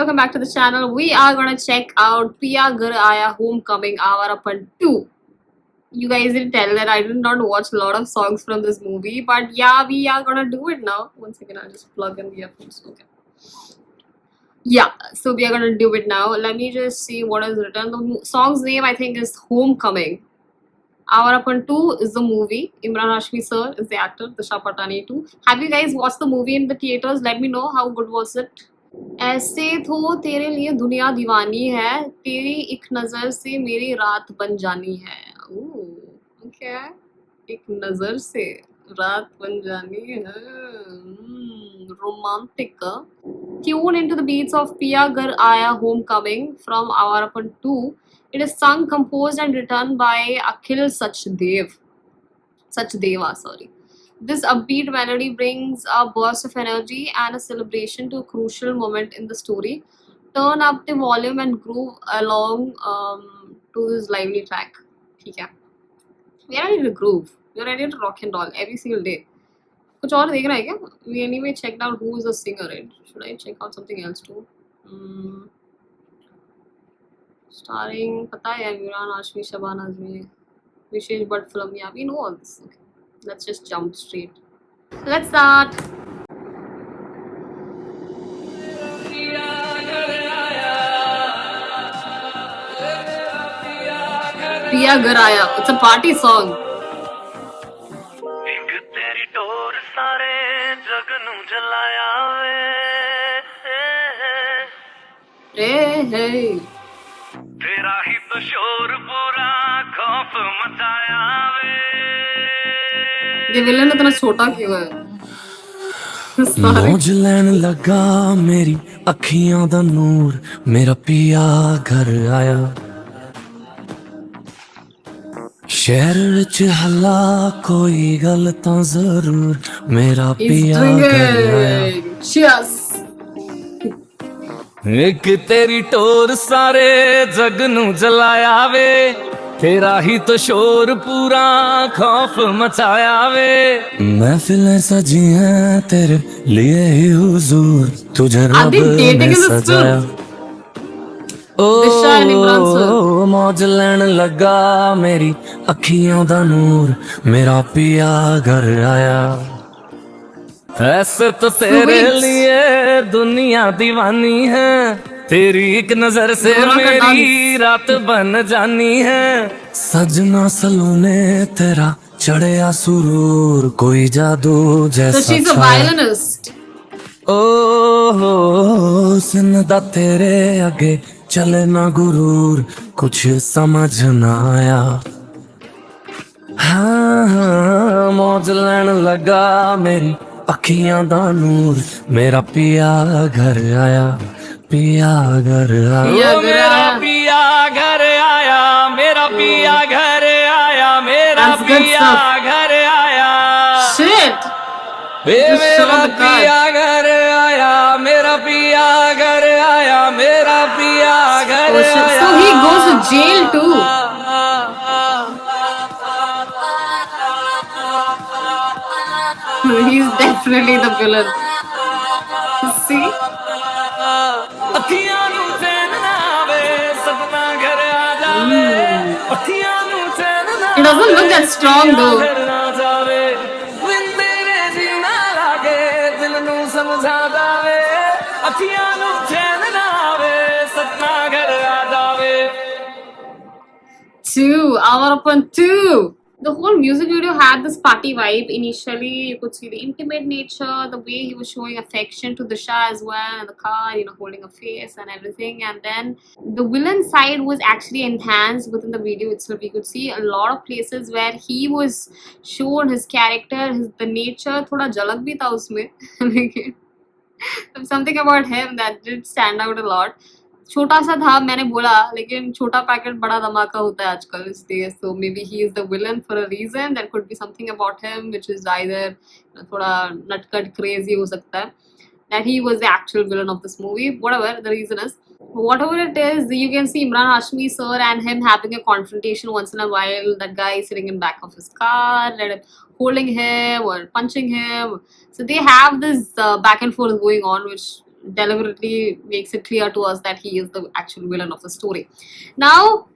welcome back to the channel. We are gonna check out Piya Ghar Aaya Homecoming Avarappan 2. You guys didn't tell that I did not watch a lot of songs from this movie, but yeah, we are gonna do it now. One second, I'll just plug in the earphones. Okay. Yeah, so we are gonna do it now. Let me just see what is written. The song's name I think is Homecoming. Avarappan 2 is the movie. Imran Hashmi sir is the actor. Disha Patani too. Have you guys watched the movie in the theaters? Let me know how good was it. ऐसे तो तेरे लिए दुनिया दीवानी है, तेरी एक नजर से मेरी रात बन जानी है. ओके, एक नजर से रात बन जानी है. Romantic. Tune into the beats of Piya Ghar Aaya Homecoming from Avarappan 2. It is sung, composed and written by Akhil Sachdeva, sorry. This upbeat melody brings a burst of energy and a celebration to a crucial moment in the story. Turn up the volume and groove along to this lively track. ठीक है. We are ready to groove. We are ready to rock and roll every single day. कुछ और देखना है क्या? We anyway checked out who is the singer, right? Should I check out something else too? Starring पता है Imran Hashmi, Shabana Azmi, Vishesh Bhatt film. Yeah, we know all this. Okay. Let's just jump straight. Let's start. Piya Ghar Aaya. It's a party song. Hey, hey. तेरा ही तो शोर पूरा खौफ मचाया वे. ये villain इतना छोटा क्यों है? मौज लैन लगा मेरी अखियां दा नूर, मेरा पिया घर आया. शहर विच हल्ला कोई गल तां जरूर, मेरा पिया घर आया. Cheers. एक तेरी टोर सारे जग नू जलाया वे, तेरा ही तो शोर पूरा खौफ मचाया वे. महफिलें सजी हैं तेरे लिए ही हुजूर, तुझे रब ने सजाया. ओ मौज लैन लगा मेरी अखियों दा नूर, मेरा पिया घर आया. ऐसे तो तेरे लिए दुनिया दीवानी है, तेरी एक नजर से मेरी रात बन जानी है. सजना सलोने तेरा चढ़िया सुरूर, कोई जादू जैसा. So she's a violinist. ओ सिंदा तेरे आगे चले ना गुरूर, कुछ समझ ना आया. हाँ मौज लैन लगा मेरी अखियां दा नूर, मेरा पिया घर आया. पिया घर आया, मेरा पिया घर आया, मेरा पिया घर आया, मेरा पिया घर आया. Shit. मेरा पिया घर आया, मेरा पिया घर आया, मेरा पिया घर आया. So he goes to jail too. He's definitely the villain. See? He doesn't look that strong though. Two, Avarappan 2. The whole music video had this party vibe. Initially, you could see the intimate nature, the way he was showing affection to Disha as well, in the car, holding a face and everything. And then the villain side was actually enhanced within the video itself. You could see a lot of places where he was shown his character, the nature. Thoda jhalak bhi tha usme. Something about him that did stand out a lot. छोटा सा था मैंने बोला, लेकिन छोटा packet बड़ा धमाका होता है आजकल इस days. So maybe he is the villain for a reason. There could be something about him which is either थोड़ा नटखट crazy हो सकता है. That he was the actual villain of this movie. Whatever the reason is, whatever it is, you can see Imran Hashmi sir and him having a confrontation once in a while. That guy is sitting in back of his car, holding him or punching him. So they have this back and forth going on, which deliberately makes it clear to us that he is the actual villain of the story. Now,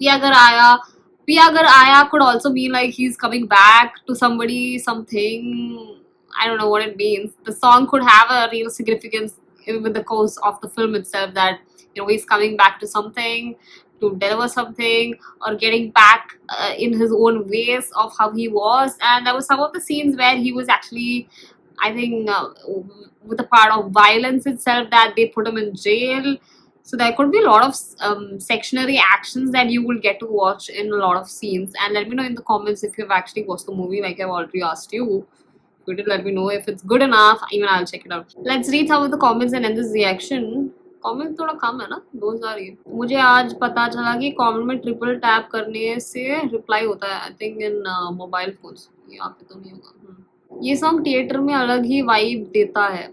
Piya Ghar Aaya. Piya Ghar Aaya could also mean like he's coming back to somebody, something. I don't know what it means. The song could have a real significance with the course of the film itself, that he's coming back to something, to deliver something, or getting back in his own ways of how he was. And there were some of the scenes where he was actually, I think, with a part of violence itself, that they put him in jail. So there could be a lot of sectionary actions that you will get to watch in a lot of scenes. And let me know in the comments if you've actually watched the movie, like I've already asked you. If you did, let me know. If it's good enough, even I'll check it out. Let's read some of the comments and end this reaction. Comment थोड़ा कम है ना, 2000 ही। मुझे आज पता चला कि comment में triple tap करने से रिप्लाई होता है, I think in mobile phones, यहाँ पे तो नहीं होगा। ये सॉन्ग थिएटर में अलग ही वाइब देता है।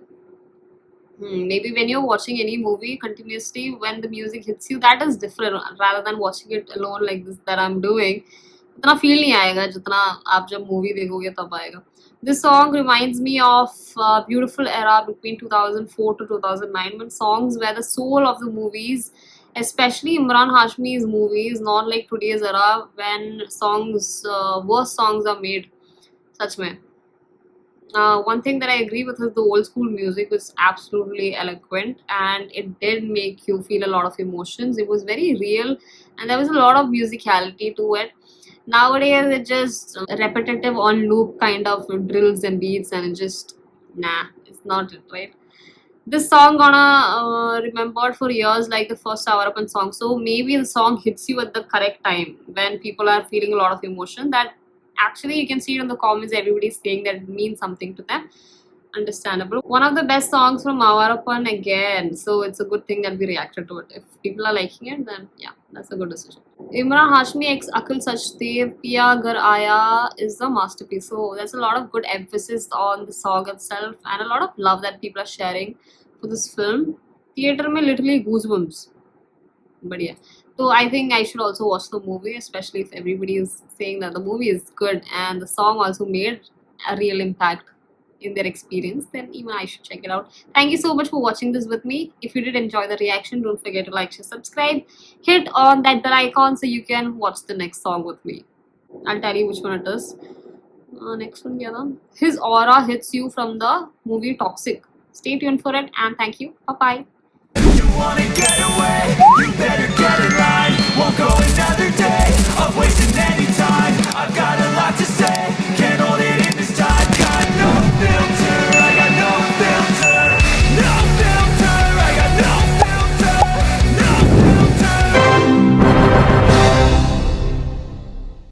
Maybe when you're watching any movie continuously, when the music hits you, that is different rather than watching it alone like this that I'm doing. उतना फील नहीं आएगा जितना आप जब मूवी देखोगे तब आएगा। This song reminds me of a beautiful era between 2004 to 2009, when songs were the soul of the movies, especially Imran Hashmi's movies, not like today's era when songs, worse songs are made. Such में. One thing that I agree with is the old school music was absolutely eloquent, and it did make you feel a lot of emotions. It was very real, and there was a lot of musicality to it. Nowadays, it's just repetitive on loop kind of drills and beats, and it's just it's not it, right? This song gonna remembered for years like the first Sour Up song. So maybe the song hits you at the correct time when people are feeling a lot of emotion. That actually you can see it in the comments. Everybody's saying that it means something to them. Understandable. One of the best songs from Avarappan again. So it's a good thing that we reacted to it. If people are liking it, then yeah, that's a good decision. Imran Hashmi x Akhil Sachdev, Piya Ghar Aaya is a masterpiece. So there's a lot of good emphasis on the song itself and a lot of love that people are sharing for this film. Theater mein literally goosebumps. But yeah. So I think I should also watch the movie, especially if everybody is saying that the movie is good and the song also made a real impact in their experience, then even I should check it out. Thank you so much for watching this with me. If you did enjoy the reaction, don't forget to like, share, subscribe. Hit on that bell icon so you can watch the next song with me. I'll tell you which one it is. Next one, yeah. His aura hits you from the movie Toxic. Stay tuned for it and thank you. Bye-bye. You wanna get away, you better get in line. Won't go another day.